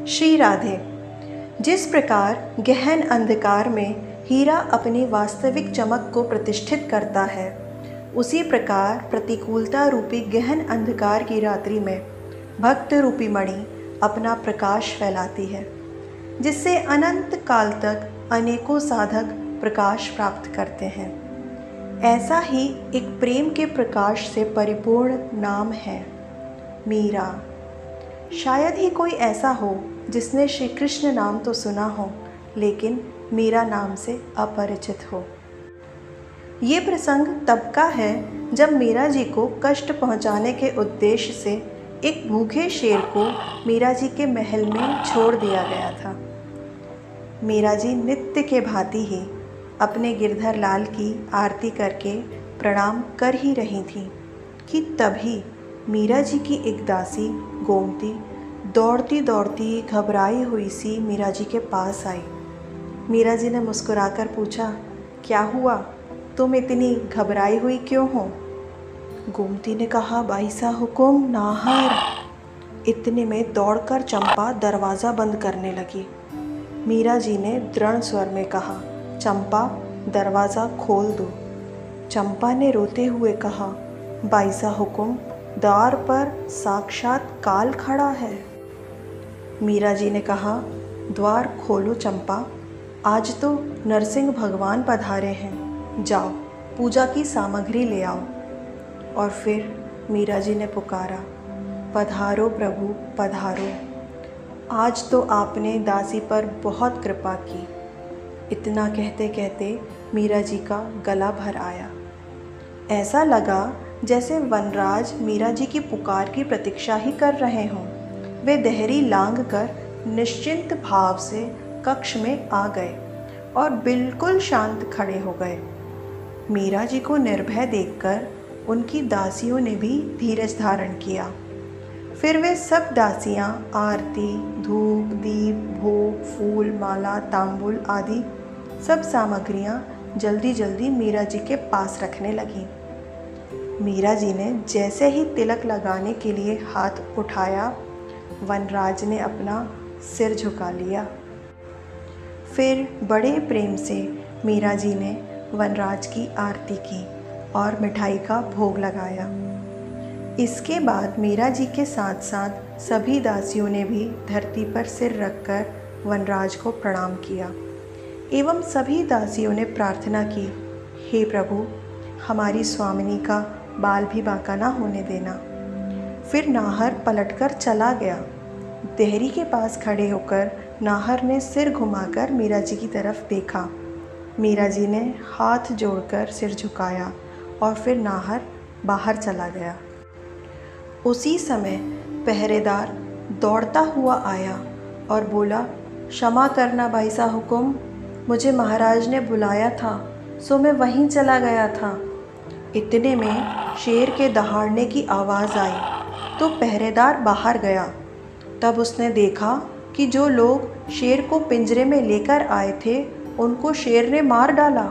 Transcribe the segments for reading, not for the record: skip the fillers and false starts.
श्री राधे। जिस प्रकार गहन अंधकार में हीरा अपनी वास्तविक चमक को प्रतिष्ठित करता है, उसी प्रकार प्रतिकूलता रूपी गहन अंधकार की रात्रि में भक्त रूपी मणि अपना प्रकाश फैलाती है, जिससे अनंत काल तक अनेकों साधक प्रकाश प्राप्त करते हैं। ऐसा ही एक प्रेम के प्रकाश से परिपूर्ण नाम है मीरा। शायद ही कोई ऐसा हो जिसने श्री कृष्ण नाम तो सुना हो, लेकिन मीरा नाम से अपरिचित हो। ये प्रसंग तब का है जब मीरा जी को कष्ट पहुंचाने के उद्देश्य से एक भूखे शेर को मीरा जी के महल में छोड़ दिया गया था। मीरा जी नित्य के भांति ही अपने गिरधर लाल की आरती करके प्रणाम कर ही रही थी कि तभी मीरा जी की एक दासी गोमती दौड़ती दौड़ती घबराई हुई सी मीरा जी के पास आई। मीरा जी ने मुस्कुराकर पूछा, क्या हुआ, तुम इतनी घबराई हुई क्यों हो? गोमती ने कहा, बाईसा हुकुम नाहर। इतने में दौड़कर चंपा दरवाज़ा बंद करने लगी। मीरा जी ने दृढ़ स्वर में कहा, चंपा दरवाज़ा खोल दो। चंपा ने रोते हुए कहा, बाईसा हुकुम, द्वार पर साक्षात काल खड़ा है। मीरा जी ने कहा, द्वार खोलो चंपा, आज तो नरसिंह भगवान पधारे हैं, जाओ पूजा की सामग्री ले आओ। और फिर मीरा जी ने पुकारा, पधारो प्रभु पधारो, आज तो आपने दासी पर बहुत कृपा की। इतना कहते कहते मीरा जी का गला भर आया। ऐसा लगा जैसे वनराज मीरा जी की पुकार की प्रतीक्षा ही कर रहे हों। वे देहरी लांग कर निश्चिंत भाव से कक्ष में आ गए और बिल्कुल शांत खड़े हो गए। मीरा जी को निर्भय देखकर उनकी दासियों ने भी धीरज धारण किया। फिर वे सब दासियां आरती, धूप, दीप, भोग, फूल, माला, तांबुल आदि सब सामग्रियां जल्दी जल्दी मीरा जी के पास रखने लगीं। मीरा जी ने जैसे ही तिलक लगाने के लिए हाथ उठाया, वनराज ने अपना सिर झुका लिया। फिर बड़े प्रेम से मीरा जी ने वनराज की आरती की और मिठाई का भोग लगाया। इसके बाद मीरा जी के साथ साथ सभी दासियों ने भी धरती पर सिर रखकर वनराज को प्रणाम किया एवं सभी दासियों ने प्रार्थना की, हे प्रभु, हमारी स्वामिनी का बाल भी बांका ना होने देना। फिर नाहर पलटकर चला गया। देहरी के पास खड़े होकर नाहर ने सिर घुमाकर मीरा जी की तरफ देखा। मीरा जी ने हाथ जोड़कर सिर झुकाया और फिर नाहर बाहर चला गया। उसी समय पहरेदार दौड़ता हुआ आया और बोला, क्षमा करना बाईसा हुकुम, मुझे महाराज ने बुलाया था सो मैं वहीं चला गया था। इतने में शेर के दहाड़ने की आवाज़ आई तो पहरेदार बाहर गया। तब उसने देखा कि जो लोग शेर को पिंजरे में लेकर आए थे उनको शेर ने मार डाला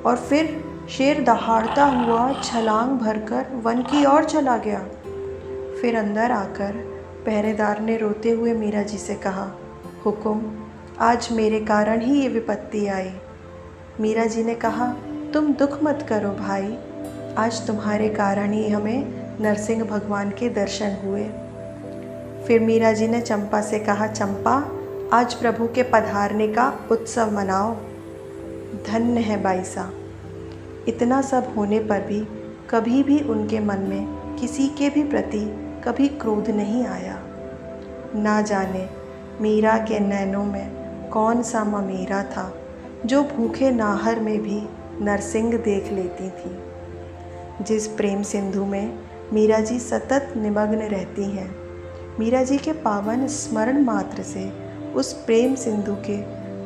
और फिर शेर दहाड़ता हुआ छलांग भरकर वन की ओर चला गया। फिर अंदर आकर पहरेदार ने रोते हुए मीरा जी से कहा, हुकुम, आज मेरे कारण ही ये विपत्ति आई। मीरा जी ने कहा, तुम दुख मत करो भाई, आज तुम्हारे कारण ही हमें नरसिंह भगवान के दर्शन हुए। फिर मीरा जी ने चंपा से कहा, चंपा, आज प्रभु के पधारने का उत्सव मनाओ। धन्य है बाईसा। इतना सब होने पर भी कभी भी उनके मन में किसी के भी प्रति कभी क्रोध नहीं आया। ना जाने मीरा के नैनों में कौन सा ममेरा था जो भूखे नाहर में भी नरसिंह देख लेती थी। जिस प्रेम सिंधु में मीरा जी सतत निमग्न रहती हैं, मीरा जी के पावन स्मरण मात्र से उस प्रेम सिंधु के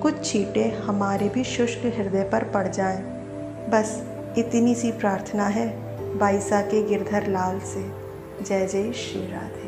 कुछ छींटे हमारे भी शुष्क हृदय पर पड़ जाएं। बस इतनी सी प्रार्थना है बाईसा के गिरधर लाल से। जय जय श्री राधे।